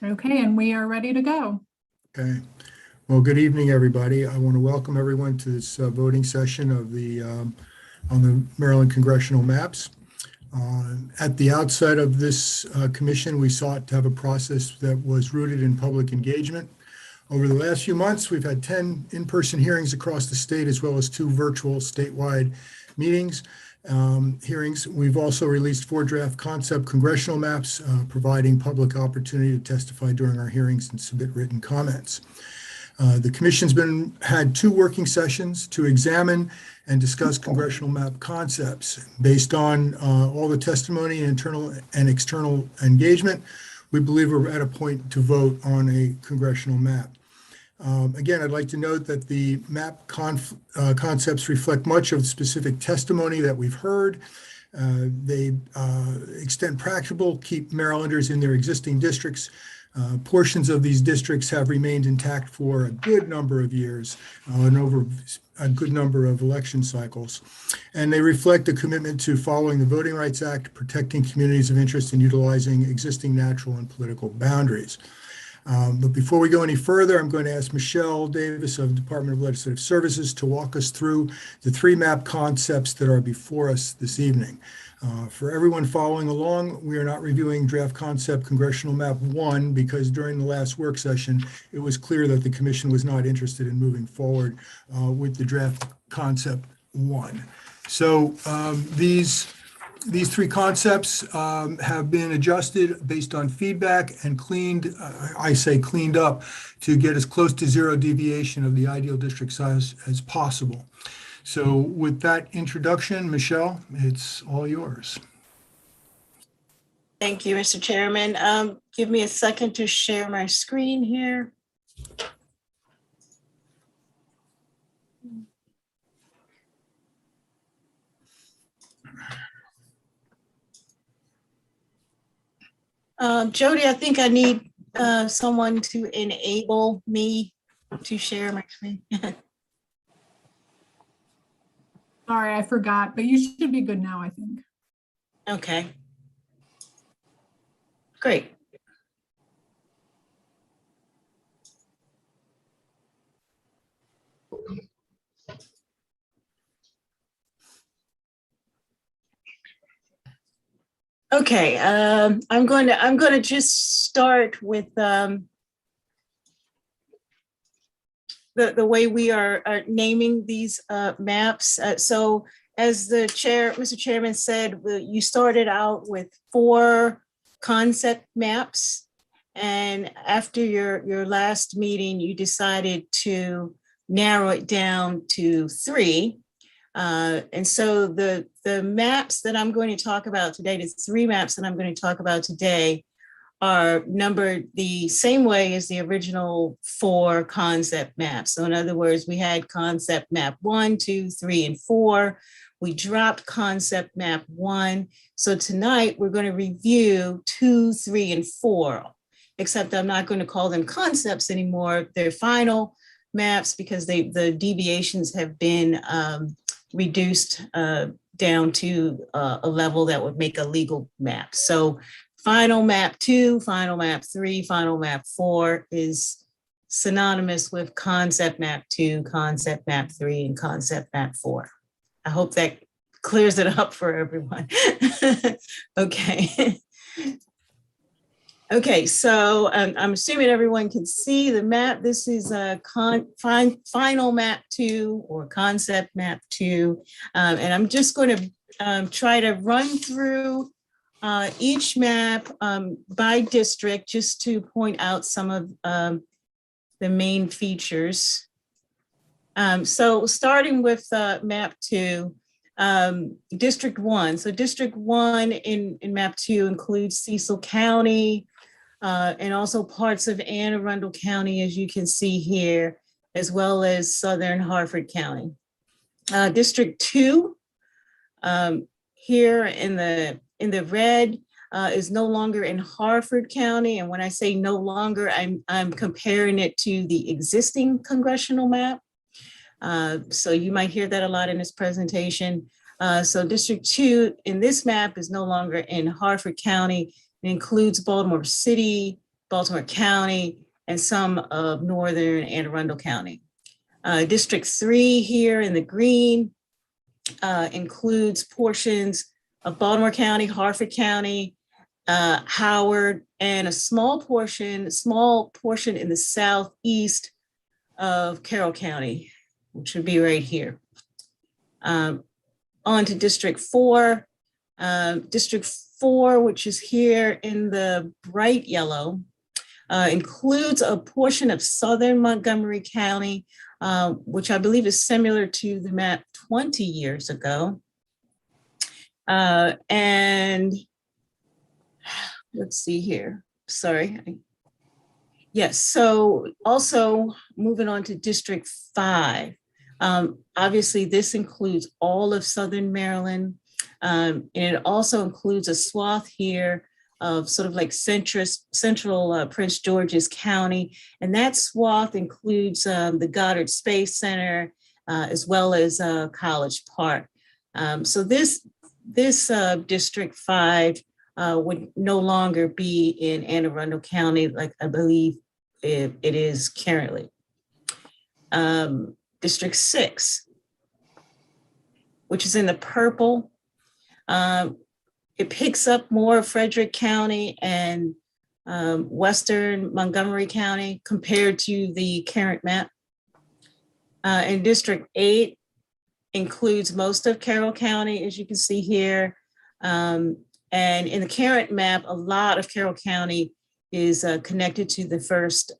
Okay, and we are ready to go. Okay. Well, good evening, everybody. I want to welcome everyone to this voting session of the on the Maryland congressional maps. At the outset of this commission, we sought to have a process that was rooted in public engagement. Over the last few months, we've had 10 in-person hearings across the state, as well as 2 virtual statewide meetings. Hearings. We've also released 4 draft concept congressional maps, providing public opportunity to testify during our hearings and submit written comments. The commission's had 2 working sessions to examine and discuss congressional map concepts. Based on all the testimony and internal and external engagement, we believe we're at a point to vote on a congressional map. Again, I'd like to note that the map concepts reflect much of the specific testimony that we've heard. They extent practicable, keep Marylanders in their existing districts. Portions of these districts have remained intact for a good number of years and over a good number of election cycles. And they reflect a commitment to following the Voting Rights Act, protecting communities of interest, and utilizing existing natural and political boundaries. But before we go any further, I'm going to ask Michelle Davis of the Department of Legislative Services to walk us through the 3 map concepts that are before us this evening. For everyone following along, we are not reviewing draft concept congressional map 1 because during the last work session, it was clear that the commission was not interested in moving forward with the draft concept 1. So these 3 concepts have been adjusted based on feedback and cleaned, I say cleaned up, to get as close to 0 deviation of the ideal district size as possible. So with that introduction, Michelle, it's all yours. Thank you, Mr. Chairman. Give me a second to share my screen here. Jody, I think I need someone to enable me to share my screen. Sorry, I forgot, but you should be good now, I think. Okay. Great. Okay, I'm going to just start with the way we are naming these maps. So as the Mr. Chairman said, you started out with 4 concept maps, and after your last meeting, you decided to narrow it down to 3. And so the maps that I'm going to talk about today, the 3 maps that I'm going to talk about today, are numbered the same way as the original 4 concept maps. So in other words, we had concept map 1, 2, 3, and 4. We dropped concept map 1. So tonight we're going to review 2, 3, and 4, except I'm not going to call them concepts anymore. They're final maps because the deviations have been reduced down to a level that would make a legal map. So final map 2, final map 3, final map 4 is synonymous with concept map 2, concept map 3, and concept map 4. I hope that clears it up for everyone. Okay. Okay, so I'm assuming everyone can see the map. This is a final map 2 or concept map 2. And I'm just going to try to run through each map by district just to point out some of the main features. So starting with map 2, District 1. So District 1 in map 2 includes Cecil County, and also parts of Anne Arundel County, as you can see here, as well as Southern Harford County. District 2, here in the red, is no longer in Harford County. And when I say no longer, I'm comparing it to the existing congressional map. So you might hear that a lot in this presentation. So District 2 in this map is no longer in Harford County. It includes Baltimore City, Baltimore County, and some of northern Anne Arundel County. District 3 here in the green includes portions of Baltimore County, Harford County, Howard, and a small portion in the southeast of Carroll County, which would be right here. On to District 4. District 4, which is here in the bright yellow, includes a portion of southern Montgomery County, which I believe is similar to the map 20 years ago. And let's see here, sorry. Yes, so also moving on to District 5. Obviously, this includes all of Southern Maryland. And it also includes a swath here of sort of like central Prince George's County. And that swath includes the Goddard Space Center, as well as College Park. So this District 5 would no longer be in Anne Arundel County, like I believe it is currently. District 6, which is in the purple. It picks up more of Frederick County and western Montgomery County compared to the current map. And District 8 includes most of Carroll County, as you can see here. And in the current map, a lot of Carroll County is connected to the first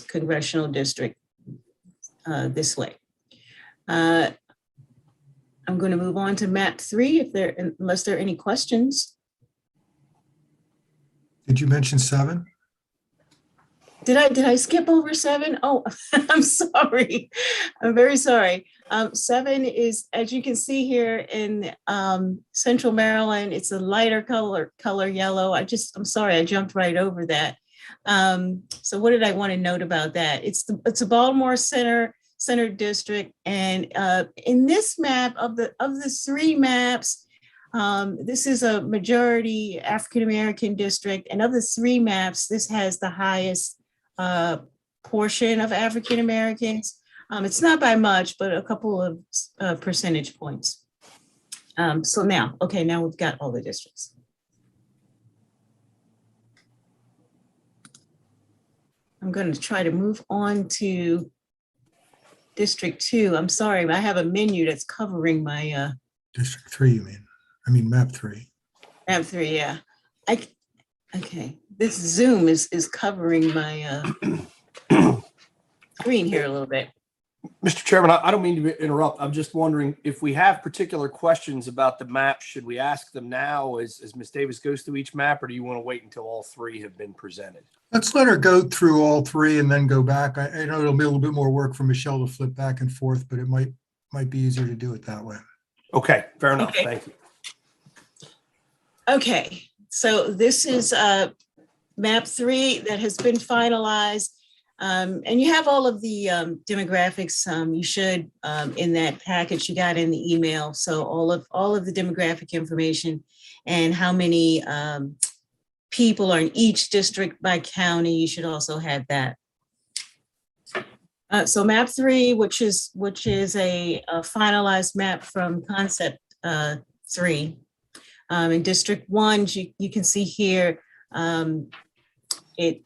congressional district this way. I'm going to move on to map 3 unless there are any questions. Did you mention 7? Did I skip over 7? Oh, I'm sorry. I'm very sorry. 7 is, as you can see here in Central Maryland, it's a lighter color yellow. I'm sorry, I jumped right over that. So what did I want to note about that? It's a Baltimore Center district, and in this map of the 3 maps, this is a majority African American district, and of the 3 maps, this has the highest portion of African Americans. It's not by much, but a couple of percentage points. So now we've got all the districts. I'm going to try to move on to District 2. I'm sorry, but I have a menu that's covering my District 3, you mean? I mean map 3. Map 3, yeah. Okay. This Zoom is covering my screen here a little bit. Mr. Chairman, I don't mean to interrupt. I'm just wondering if we have particular questions about the map, should we ask them now as Ms. Davis goes through each map, or do you want to wait until all 3 have been presented? Let's let her go through all 3 and then go back. I know it'll be a little bit more work for Michelle to flip back and forth, but it might be easier to do it that way. Okay, fair enough. Okay. Thank you. Okay, so this is map 3 that has been finalized. And you have all of the demographics. You should in that package you got in the email. So all of the demographic information and how many people are in each district by county. You should also have that. So map 3, which is a finalized map from concept 3. In District 1, you can see here, it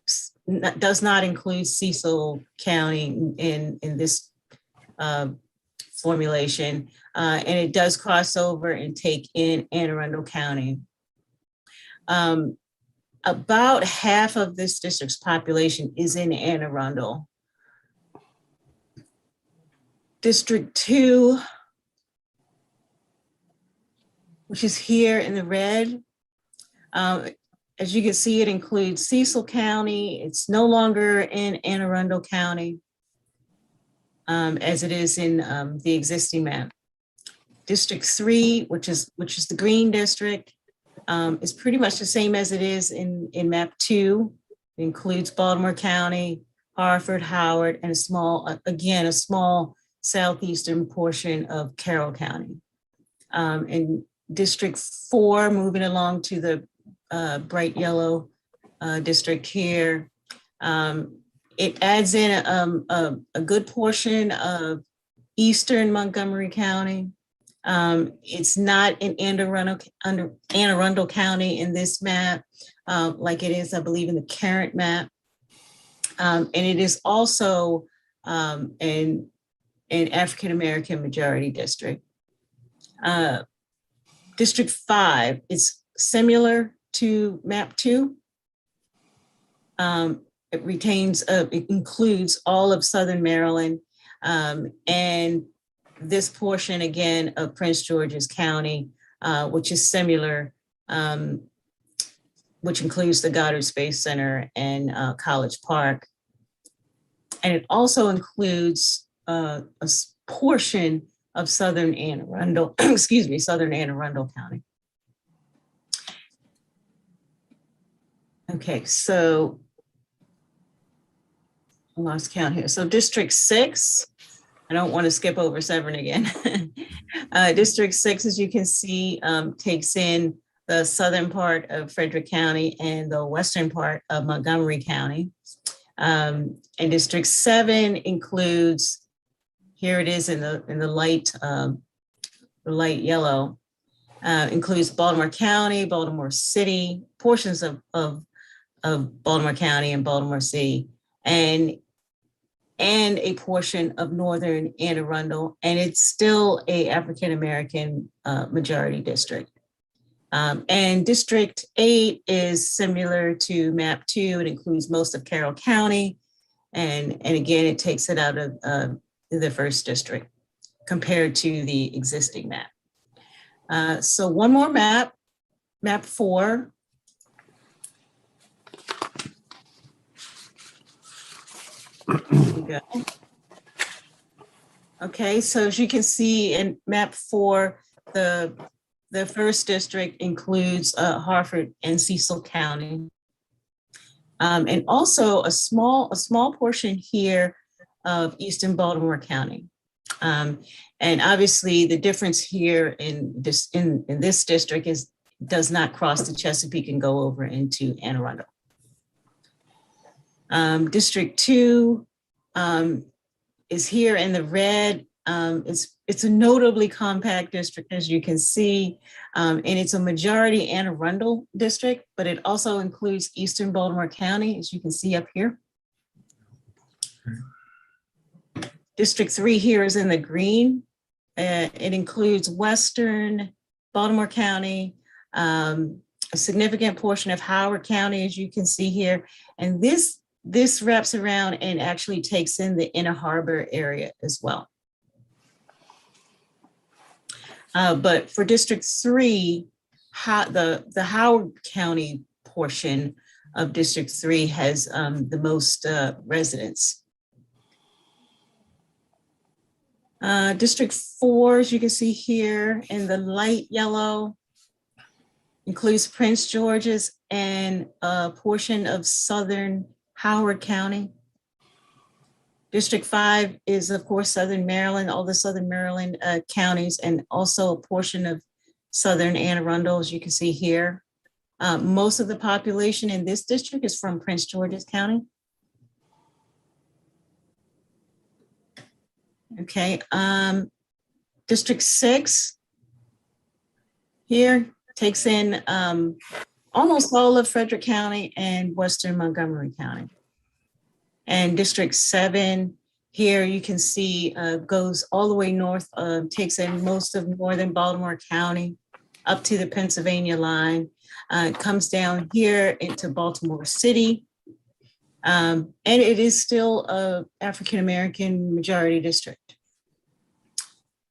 does not include Cecil County in this formulation, and it does cross over and take in Anne Arundel County. About half of this district's population is in Anne Arundel. District 2, which is here in the red. As you can see, it includes Cecil County. It's no longer in Anne Arundel County, as it is in the existing map. District 3, which is the green district, is pretty much the same as it is in map 2. It includes Baltimore County, Harford, Howard, and a small southeastern portion of Carroll County. And District 4, moving along to the bright yellow district here, It adds in a good portion of eastern Montgomery County. It's not in Anne Arundel County in this map, like it is, I believe, in the current map. And it is also an African-American majority district. District 5 is similar to map 2. It retains, it includes all of Southern Maryland, and this portion again of Prince George's County, which is similar, which includes the Goddard Space Center and College Park. And it also includes a portion of Southern Anne Arundel, excuse me, Southern Anne Arundel County. Okay, so I lost count here. So District 6, I don't want to skip over 7 again. District 6, as you can see, takes in the southern part of Frederick County and the western part of Montgomery County. And District 7 includes, here it is in the light yellow, includes Baltimore County, Baltimore City, portions of Baltimore County and Baltimore City, and a portion of northern Anne Arundel, and it's still a African-American majority district. And District 8 is similar to map 2. It includes most of Carroll County, and again, it takes it out of the first district compared to the existing map. So one more map, map 4. Go. Okay, so as you can see in map 4, the first district includes Harford and Cecil County, and also a small portion here of Eastern Baltimore County. And obviously, the difference here in this district does not cross the Chesapeake and go over into Anne Arundel. District 2 is here in the red. It's a notably compact district, as you can see, and it's a majority Anne Arundel district, but it also includes Eastern Baltimore County, as you can see up here. District 3 here is in the green. It includes Western Baltimore County, a significant portion of Howard County, as you can see here, and this wraps around and actually takes in the Inner Harbor area as well. But for District 3, the Howard County portion of District 3 has the most residents. District 4, as you can see here in the light yellow, includes Prince George's and a portion of Southern Howard County. District 5 is, of course, Southern Maryland, all the Southern Maryland counties, and also a portion of Southern Anne Arundel, as you can see here. Most of the population in this district is from Prince George's County. Okay, District 6 here takes in almost all of Frederick County and Western Montgomery County. And District 7 here, you can see goes all the way north, takes in most of northern Baltimore County up to the Pennsylvania line. It comes down here into Baltimore City. And it is still a African-American majority district.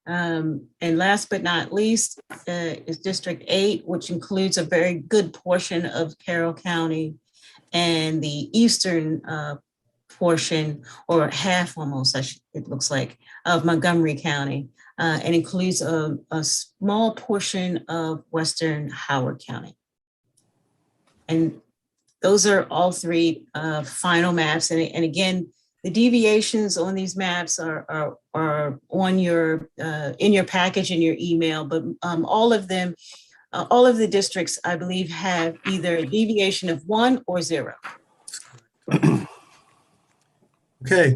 And last but not least is District 8, which includes a very good portion of Carroll County and the eastern portion, or half almost, it looks like, of Montgomery County, and includes a small portion of Western Howard County. And those are all 3 final maps. And again, the deviations on these maps are on your in your package in your email, but all of them, all of the districts, I believe, have either a deviation of 1 or 0. Okay,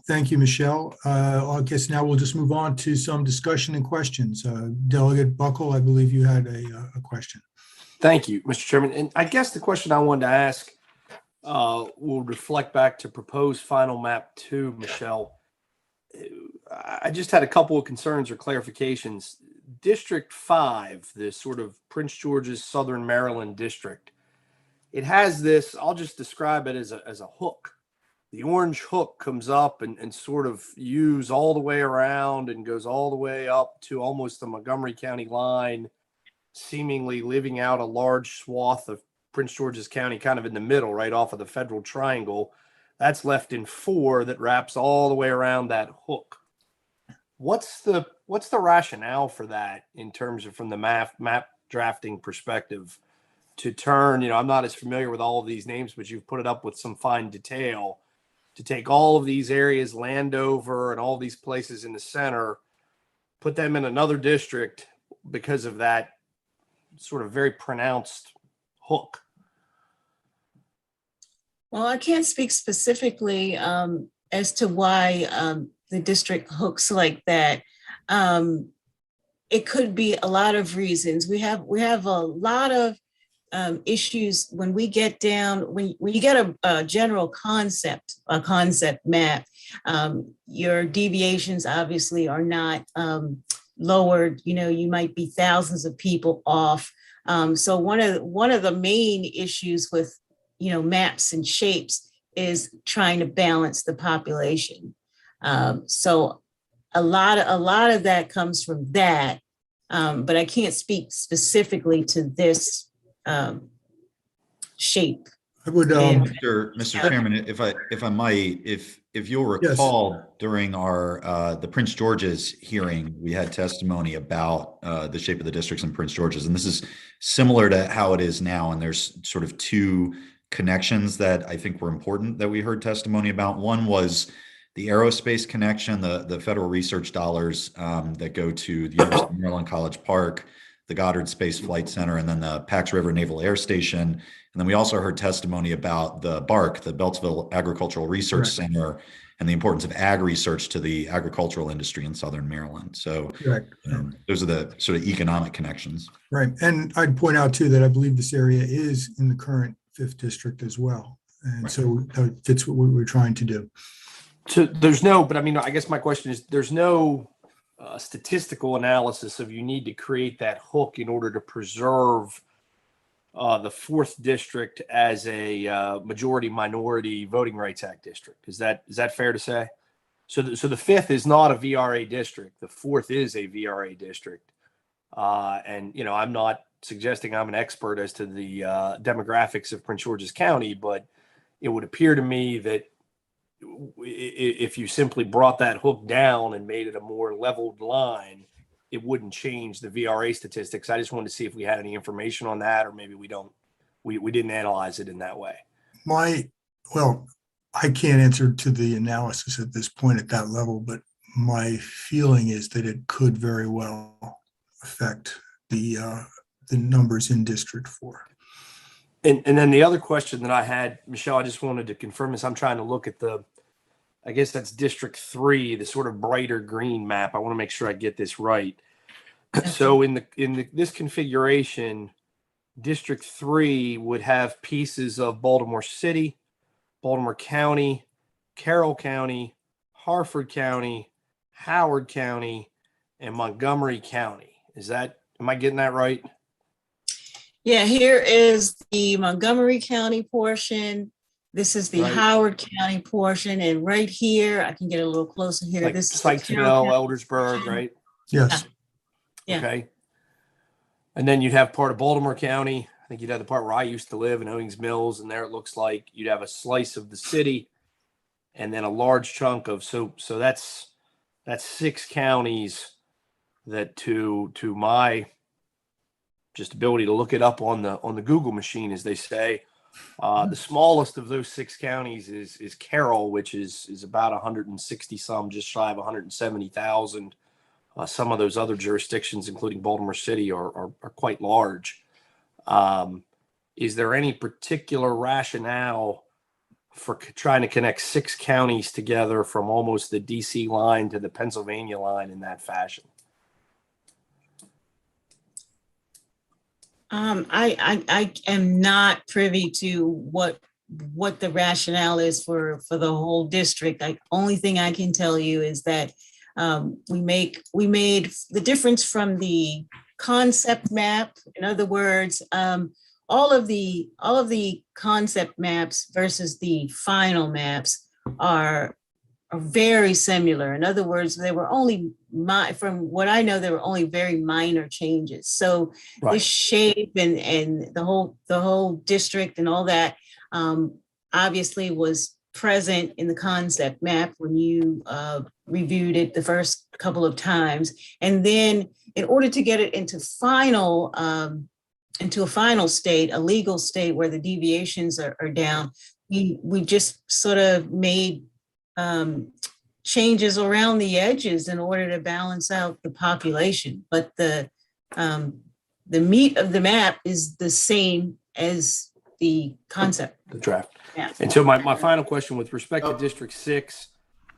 thank you, Michelle. I guess now we'll just move on to some discussion and questions. Delegate Buckle, I believe you had a question. Thank you, Mr. Chairman. And I guess the question I wanted to ask will reflect back to proposed final map 2, Michelle. I just had a couple of concerns or clarifications. District 5, the sort of Prince George's Southern Maryland district, it has this, I'll just describe it as a hook. The orange hook comes up and sort of views all the way around and goes all the way up to almost the Montgomery County line, seemingly leaving out a large swath of Prince George's County kind of in the middle, right off of the Federal Triangle. That's left in 4 that wraps all the way around that hook. What's the rationale for that in terms of from the map drafting perspective to turn, I'm not as familiar with all of these names, but you've put it up with some fine detail to take all of these areas, Landover and all these places in the center, put them in another district because of that sort of very pronounced hook. Well, I can't speak specifically as to why the district hooks like that. It could be a lot of reasons. We have a lot of issues when we get down, when you get a general concept, a concept map, your deviations obviously are not lowered. You might be thousands of people off. So one of the main issues with maps and shapes is trying to balance the population. So a lot of that comes from that, but I can't speak specifically to this shape. I would, Mr. Chairman, if I might, if you'll recall, during our the Prince George's hearing, we had testimony about the shape of the districts in Prince George's, and this is similar to how it is now. And there's sort of 2 connections that I think were important that we heard testimony about. One was the aerospace connection, the federal research dollars that go to the University of Maryland College Park, the Goddard Space Flight Center, and then the Pax River Naval Air Station. And then we also heard testimony about the BARC, the Beltsville Agricultural Research Center, and the importance of ag research to the agricultural industry in Southern Maryland. So those are the sort of economic connections. Right. And I'd point out too that I believe this area is in the current 5th district as well. And so that fits what we were trying to do. So I guess my question is, there's no statistical analysis of you need to create that hook in order to preserve the 4th district as a majority minority Voting Rights Act district. Is that fair to say? So the 5th is not a VRA district. The 4th is a VRA district. And I'm not suggesting I'm an expert as to the demographics of Prince George's County, but it would appear to me that if you simply brought that hook down and made it a more leveled line, it wouldn't change the VRA statistics. I just wanted to see if we had any information on that, or maybe we don't. We didn't analyze it in that way. I can't answer to the analysis at this point at that level, but my feeling is that it could very well affect the numbers in District 4. And then the other question that I had, Michelle, I just wanted to confirm this. I'm trying to look at I guess that's District 3, the sort of brighter green map. I want to make sure I get this right. So in this configuration, District 3 would have pieces of Baltimore City, Baltimore County, Carroll County, Harford County, Howard County, and Montgomery County. Am I getting that right? Yeah, here is the Montgomery County portion. This is the Howard County portion. And right here, I can get a little closer here. Like this is Sykesville, Eldersburg, right? Yes. Yeah. Okay. And then you'd have part of Baltimore County. I think you'd have the part where I used to live in Owings Mills. And there it looks like you'd have a slice of the city and then a large chunk of, so that's 6 counties that to my just ability to look it up on the Google machine, as they say, the smallest of those 6 counties is Carroll, which is about 160 some, just shy of 170,000. Some of those other jurisdictions, including Baltimore City, are quite large. Is there any particular rationale for trying to connect 6 counties together from almost the DC line to the Pennsylvania line in that fashion? I am not privy to what the rationale is for the whole district. Only thing I can tell you is that we made the difference from the concept map. In other words, all of the concept maps versus the final maps are very similar. In other words, they were only from what I know, there were only very minor changes. So the shape and the whole district and all that obviously was present in the concept map when you reviewed it the first couple of times. And then in order to get it into a final state, a legal state where the deviations are down, we just sort of made changes around the edges in order to balance out the population. But the meat of the map is the same as the concept. The draft. Yeah. And so my final question with respect to District 6,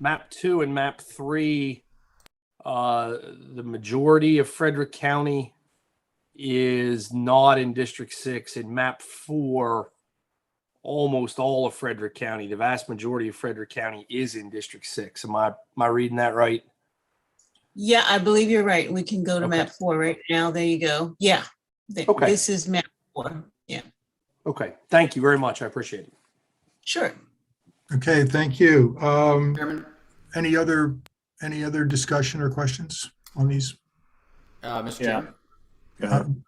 Map 2 and Map 3, the majority of Frederick County is not in District 6. In Map 4, almost all of Frederick County, the vast majority of Frederick County is in District 6. Am I reading that right? Yeah, I believe you're right. We can go to Okay. map 4 right now. There you go. Yeah. Okay. This is map 4. Yeah, Okay. Thank you very much. I appreciate it. sure. Okay, thank you. Chairman, Any other discussion or questions on these? Mr. Yeah. Chairman, Go ahead.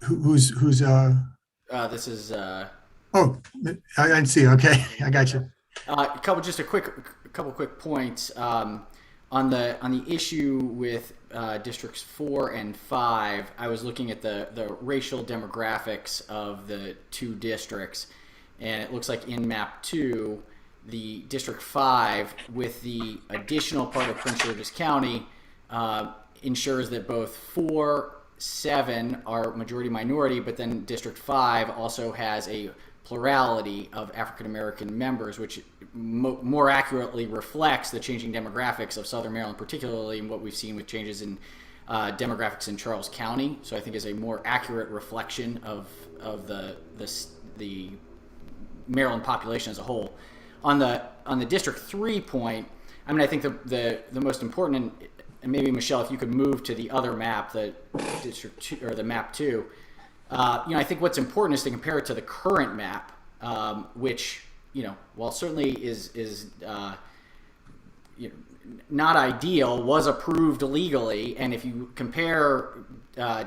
Who's this is oh, I see. Okay, I got you. a couple quick points on the issue with districts 4 and 5. I was looking at the racial demographics of the 2 districts, and it looks like in map 2, the district 5 with the additional part of Prince George's County ensures that both 4, 7 are majority minority, but then district 5 also has a plurality of African American members, which more accurately reflects the changing demographics of Southern Maryland, particularly in what we've seen with changes in demographics in Charles County. So I think is a more accurate reflection of the Maryland population as a whole. On the District 3 point, I mean, I think the most important, and maybe Michelle, if you could move to the other map, the District 2 or the map 2. I think what's important is to compare it to the current map, which, while certainly is not ideal, was approved legally. And if you compare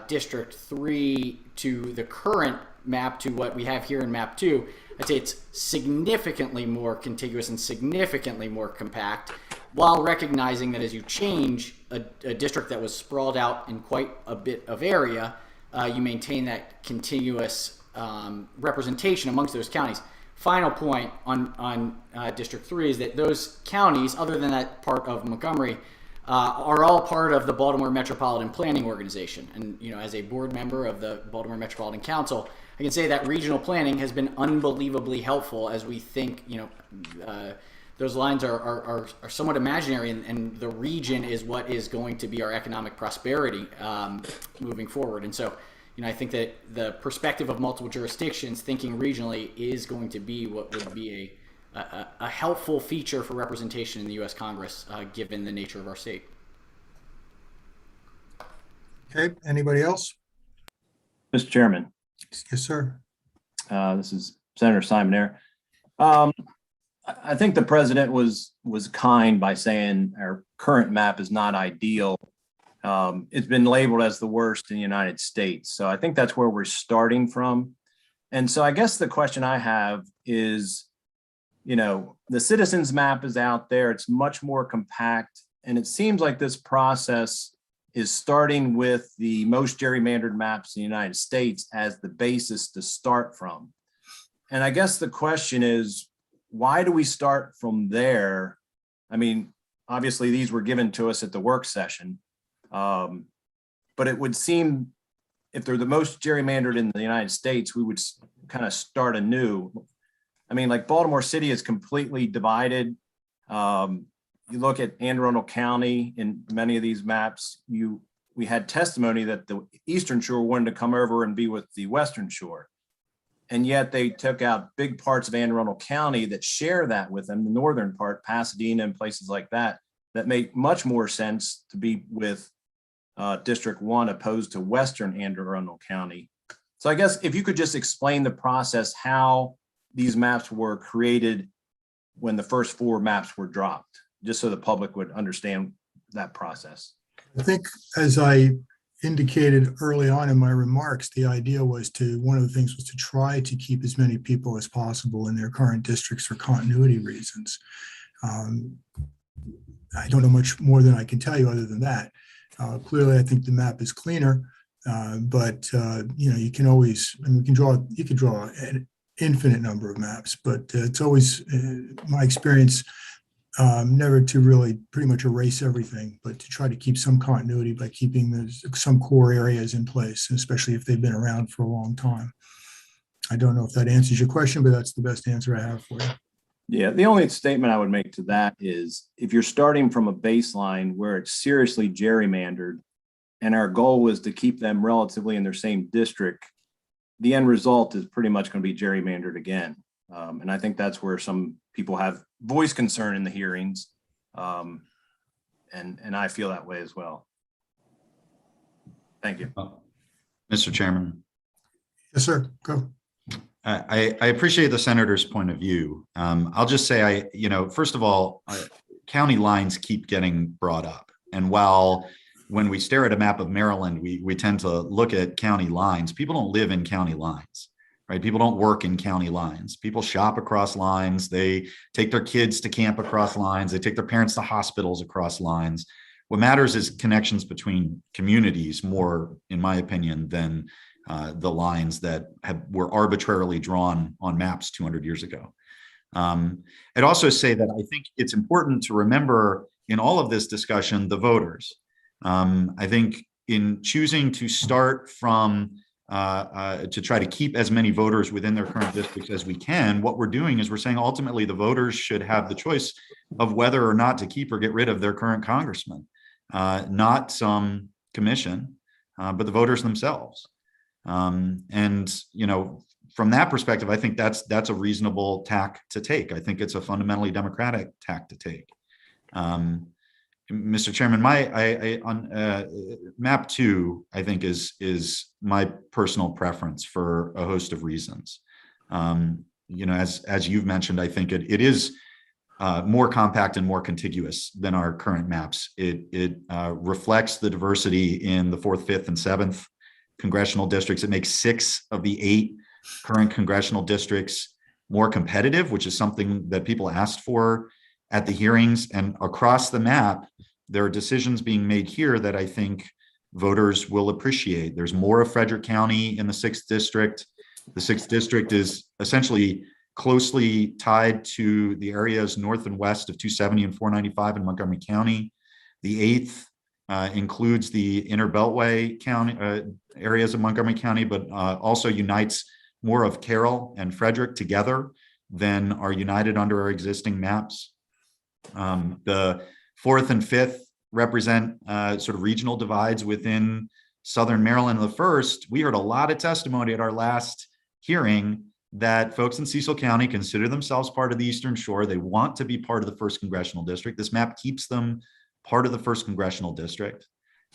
District 3 to the current map to what we have here in map 2, I'd say it's significantly more contiguous and significantly more compact, while recognizing that as you change a district that was sprawled out in quite a bit of area, you maintain that continuous representation amongst those counties. Final point on District 3 is that those counties, other than that part of Montgomery, are all part of the Baltimore Metropolitan Planning Organization. And as a board member of the Baltimore Metropolitan Council, I can say that regional planning has been unbelievably helpful as we think, those lines are somewhat imaginary, and the region is what is going to be our economic prosperity moving forward. And so, I think that the perspective of multiple jurisdictions thinking regionally is going to be what would be a helpful feature for representation in the U.S. Congress, given the nature of our state. Okay, anybody else? Mr. Chairman, Yes, sir. this is Senator Simon here. I think the president was kind by saying our current map is not ideal. It's been labeled as the worst in the United States. So I think that's where we're starting from. And so I guess the question I have is, the citizens map is out there. It's much more compact. And it seems like this process is starting with the most gerrymandered maps in the United States as the basis to start from. And I guess the question is, why do we start from there? I mean, obviously these were given to us at the work session, but it would seem if they're the most gerrymandered in the United States, we would kind of start anew. I mean, like Baltimore City is completely divided. You look at Anne Arundel County in many of these maps, we had testimony that the Eastern Shore wanted to come over and be with the Western Shore. And yet they took out big parts of Anne Arundel County that share that with them, the northern part, Pasadena and places like that, that make much more sense to be with District 1 opposed to Western Anne Arundel County. So I guess if you could just explain the process, how these maps were created when the first 4 maps were dropped, just so the public would understand that process. I think, as I indicated early on in my remarks, the idea was one of the things was to try to keep as many people as possible in their current districts for continuity reasons. I don't know much more than I can tell you other than that. Clearly, I think the map is cleaner, but you can always, I mean, you can draw an infinite number of maps, but it's always my experience never to really pretty much erase everything, but to try to keep some continuity by keeping some core areas in place, especially if they've been around for a long time. I don't know if that answers your question, but that's the best answer I have for you. Yeah, the only statement I would make to that is if you're starting from a baseline where it's seriously gerrymandered, and our goal was to keep them relatively in their same district, the end result is pretty much going to be gerrymandered again. And I think that's where some people have voiced concern in the hearings. And I feel that way as well. Thank you. Mr. Chairman. Yes, sir. Go. I appreciate the senator's point of view. I'll just say, first of all, county lines keep getting brought up. And while when we stare at a map of Maryland, we tend to look at county lines, people don't live in county lines, right? People don't work in county lines. People shop across lines. They take their kids to camp across lines. They take their parents to hospitals across lines. What matters is connections between communities more, in my opinion, than the lines that were arbitrarily drawn on maps 200 years ago. I'd also say that I think it's important to remember in all of this discussion, the voters. I think in choosing to start from to try to keep as many voters within their current districts as we can, what we're doing is we're saying ultimately the voters should have the choice of whether or not to keep or get rid of their current congressman, not some commission, but the voters themselves. From that perspective, I think that's a reasonable tack to take. I think it's a fundamentally democratic tack to take. Mr. Chairman, on map 2, I think is my personal preference for a host of reasons. As you've mentioned, I think it is more compact and more contiguous than our current maps. It reflects the diversity in the 4th, 5th, and 7th congressional districts. It makes 6 of the 8 current congressional districts more competitive, which is something that people asked for at the hearings. And across the map, there are decisions being made here that I think voters will appreciate. There's more of Frederick County in the 6th district. The 6th district is essentially closely tied to the areas north and west of 270 and 495 in Montgomery County. The 8th includes the inner Beltway county areas of Montgomery County, but also unites more of Carroll and Frederick together than are united under our existing maps. The 4th and 5th represent sort of regional divides within Southern Maryland. The 1st, we heard a lot of testimony at our last hearing that folks in Cecil County consider themselves part of the Eastern Shore. They want to be part of the 1st congressional district. This map keeps them part of the 1st congressional district.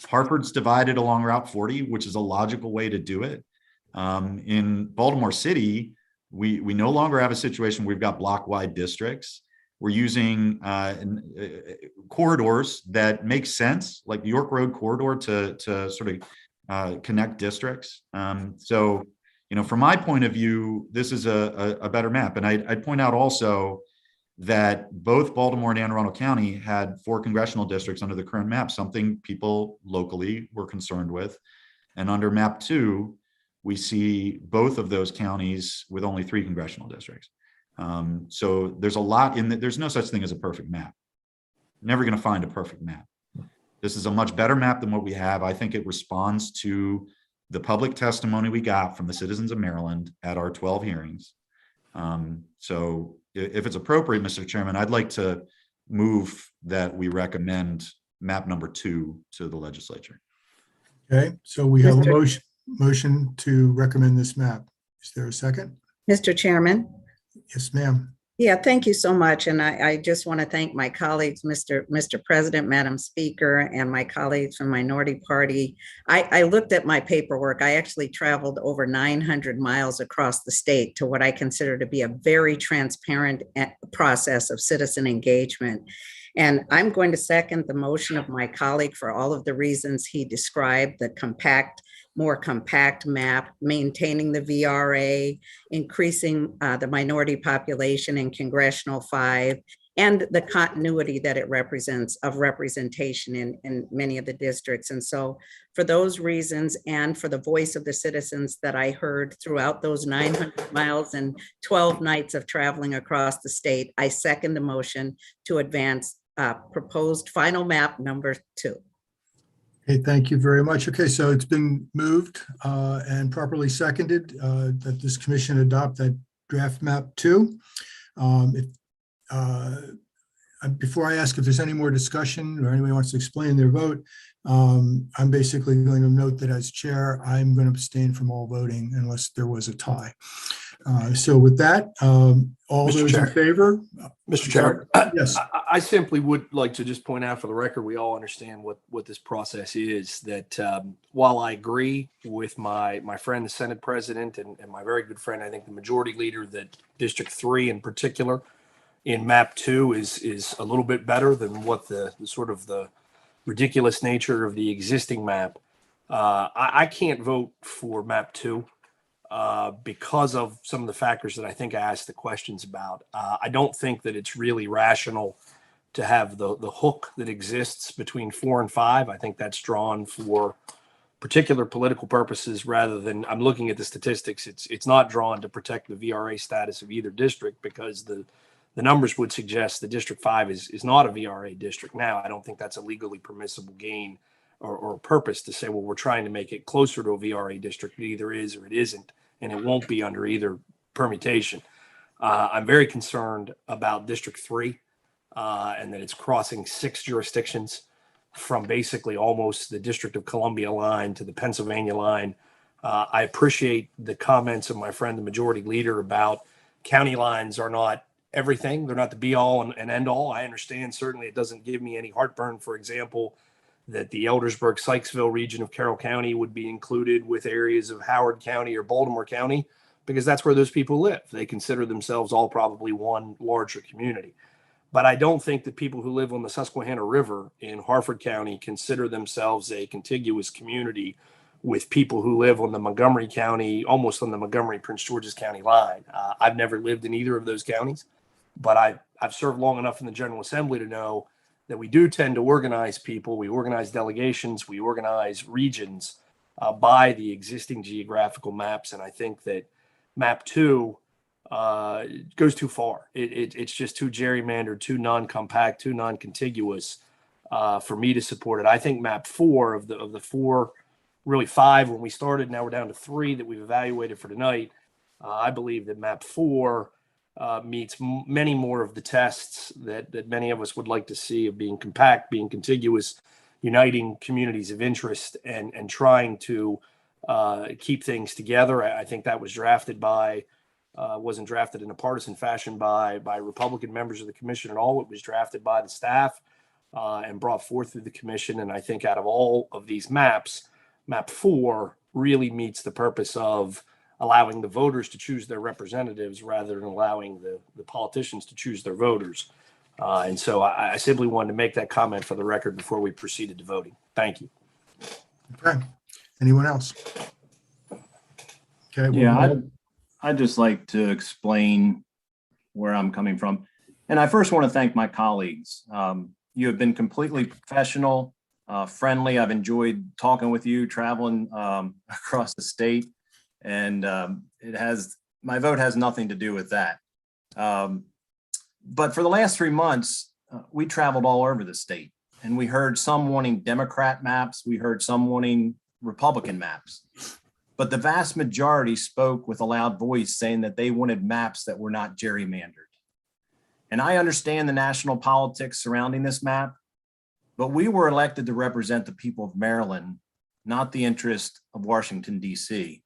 Hartford's divided along Route 40, which is a logical way to do it. In Baltimore City, we no longer have a situation where we've got block-wide districts. We're using corridors that make sense, like the York Road corridor to sort of connect districts. So, from my point of view, this is a better map. And I'd point out also that both Baltimore and Anne Arundel County had 4 congressional districts under the current map, something people locally were concerned with. And under map 2, we see both of those counties with only 3 congressional districts. So there's a lot in that. There's no such thing as a perfect map. Never going to find a perfect map. This is a much better map than what we have. I think it responds to the public testimony we got from the citizens of Maryland at our 12 hearings. So if it's appropriate, Mr. Chairman, I'd like to move that we recommend map number 2 to the legislature. Okay, so we have a Mr. motion to recommend this map. Is there a second? Mr. Chairman? Yes, ma'am. Yeah, thank you so much. And I just want to thank my colleagues, Mr. President, Madam Speaker, and my colleagues from Minority Party. I looked at my paperwork. I actually traveled over 900 miles across the state to what I consider to be a very transparent process of citizen engagement. And I'm going to second the motion of my colleague for all of the reasons he described, the more compact map, maintaining the VRA, increasing the minority population in Congressional 5, and the continuity that it represents of representation in many of the districts. And so for those reasons and for the voice of the citizens that I heard throughout those 900 miles and 12 nights of traveling across the state, I second the motion to advance proposed final map number 2. Okay, thank you very much. Okay, so it's been moved and properly seconded that this commission adopt that draft map 2. Before I ask if there's any more discussion or anybody wants to explain their vote, I'm basically going to note that as chair, I'm going to abstain from all voting unless there was a tie. So with that, all Mr. those Chair. in favor? Mr. Chairman, Yes. I simply would like to just point out for the record, we all understand what this process is, that while I agree with my friend, the Senate President, and my very good friend, I think the Majority Leader, that District 3 in particular in map 2 is a little bit better than what the sort of the ridiculous nature of the existing map. I can't vote for map 2. Because of some of the factors that I think I asked the questions about. I don't think that it's really rational to have the hook that exists between 4 and 5. I think that's drawn for particular political purposes rather than, I'm looking at the statistics, it's not drawn to protect the VRA status of either district, because the numbers would suggest the District 5 is not a VRA district now. I don't think that's a legally permissible gain or purpose to say, well, we're trying to make it closer to a VRA district. It either is or it isn't, and it won't be under either permutation. I'm very concerned about District 3 and that it's crossing 6 jurisdictions from basically almost the District of Columbia line to the Pennsylvania line. I appreciate the comments of my friend, the Majority Leader, about county lines are not everything. They're not the be all and end all. I understand. Certainly it doesn't give me any heartburn, for example, that the Eldersburg Sykesville region of Carroll County would be included with areas of Howard County or Baltimore County, because that's where those people live. They consider themselves all probably one larger community. But I don't think that people who live on the Susquehanna River in Harford County consider themselves a contiguous community with people who live on the Montgomery County, almost on the Montgomery-Prince George's County line. I've never lived in either of those counties, but I've served long enough in the General Assembly to know that we do tend to organize people. We organize delegations, we organize regions by the existing geographical maps. And I think that map 2 goes too far. It's just too gerrymandered, too non-compact, too non-contiguous for me to support it. I think map 4 of the 4, really 5 when we started, now we're down to 3 that we've evaluated for tonight. I believe that map 4 meets many more of the tests that many of us would like to see of being compact, being contiguous, uniting communities of interest, and trying to keep things together. I think that was drafted wasn't drafted in a partisan fashion by Republican members of the commission at all. It was drafted by the staff and brought forth through the commission. And I think out of all of these maps, map 4 really meets the purpose of allowing the voters to choose their representatives rather than allowing the politicians to choose their voters. And so I simply wanted to make that comment for the record before we proceeded to voting. Thank you. Okay. Anyone else? Okay. Yeah, I'd just like to explain where I'm coming from. And I first want to thank my colleagues. You have been completely professional, friendly. I've enjoyed talking with you, traveling across the state. And my vote has nothing to do with that. But for the last 3 months, we traveled all over the state, and we heard some wanting Democrat maps. We heard some wanting Republican maps. but the vast majority spoke with a loud voice saying that they wanted maps that were not gerrymandered. And I understand the national politics surrounding this map, but we were elected to represent the people of Maryland, not the interest of Washington, D.C.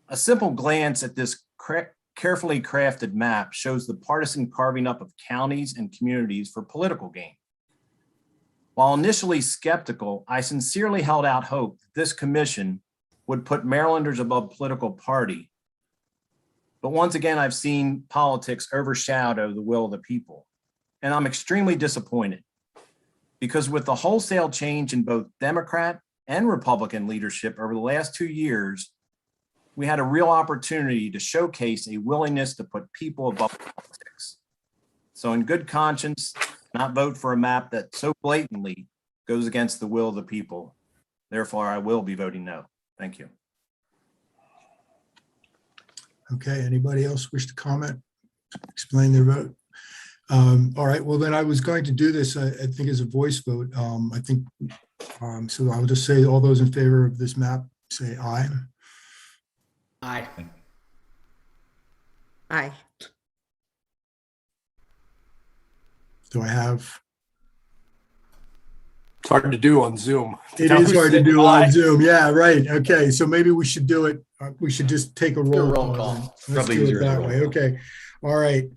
A simple glance at this carefully crafted map shows the partisan carving up of counties and communities for political gain. While initially skeptical, I sincerely held out hope that this commission would put Marylanders above political party. But once again, I've seen politics overshadow the will of the people. And I'm extremely disappointed because with the wholesale change in both Democrat and Republican leadership over the last 2 years, we had a real opportunity to showcase a willingness to put people above politics. So in good conscience, not vote for a map that so blatantly goes against the will of the people. Therefore, I will be voting no. Thank you. Okay, anybody else wish to comment, explain their vote? All right, well then I was going to do this, I think as a voice vote. So I'll just say all those in favor of this map, say aye. Aye. Aye. Do I have? It's hard to do on Zoom. It is hard to do on Zoom. Yeah, right. Okay, so maybe we should do it. We should just take a roll roll call. call. Then. Let's Probably do it easier to that roll way. call. Okay. All right.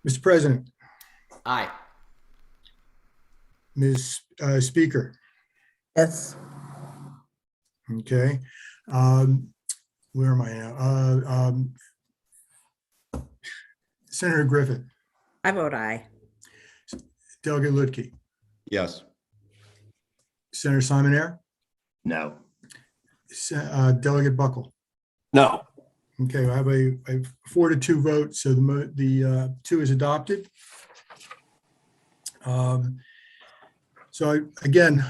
Mr. President, Aye. Ms. Speaker. Yes. Okay. Where am I now? Senator Griffith, I vote aye. Delegate Lutke, Yes. Senator Simon Air, No. Delegate Buckle. No. Okay, I have a 4-2 vote, so the 2 is adopted. Again,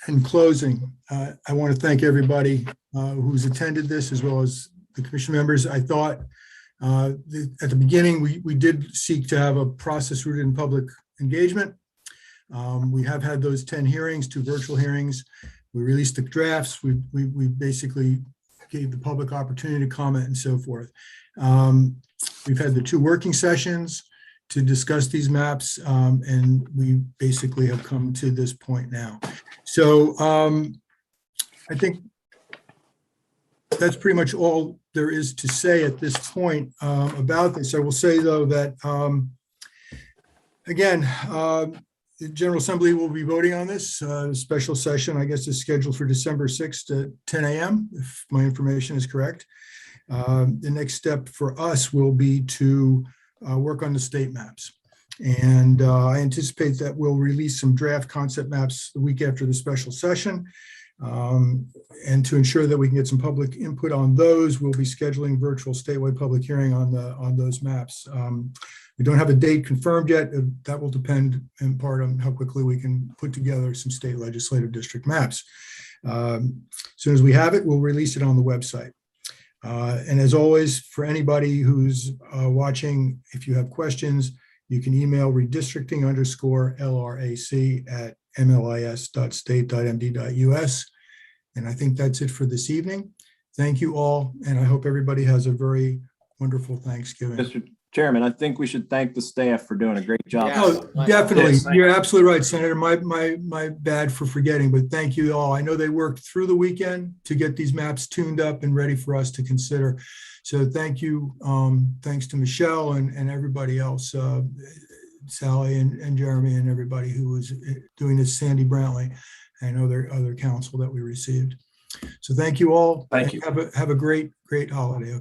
in closing, I want to thank everybody who's attended this, as well as the commission members. I thought at the beginning, we did seek to have a process rooted in public engagement. We have had those 10 hearings, 2 virtual hearings. We released the drafts. We basically gave the public opportunity to comment and so forth. We've had the 2 working sessions to discuss these maps, and we basically have come to this point now. So I think that's pretty much all there is to say at this point about this. I will say, though, that again, the General Assembly will be voting on this. Special session, I guess, is scheduled for December 6th at 10 a.m., if my information is correct. The next step for us will be to work on the state maps. And I anticipate that we'll release some draft concept maps the week after the special session. And to ensure that we can get some public input on those, we'll be scheduling virtual statewide public hearing on those maps. We don't have a date confirmed yet. That will depend in part on how quickly we can put together some state legislative district maps. As soon as we have it, we'll release it on the website. And as always, for anybody who's watching, if you have questions, you can email redistricting_LRAC@mlis.state.md.us. And I think that's it for this evening. Thank you all, and I hope everybody has a very wonderful Thanksgiving. Mr. Chairman, I think we should thank the staff for doing a great job. Yeah. Oh, definitely. Yes. You're absolutely right, Senator. My bad for forgetting, but thank you all. I know they worked through the weekend to get these maps tuned up and ready for us to consider. So thank you. Thanks to Michelle and everybody else, Sally and Jeremy and everybody who was doing this, Sandy Brantley, and other counsel that we received. So thank you all. Thank you. Have a great holiday. Okay.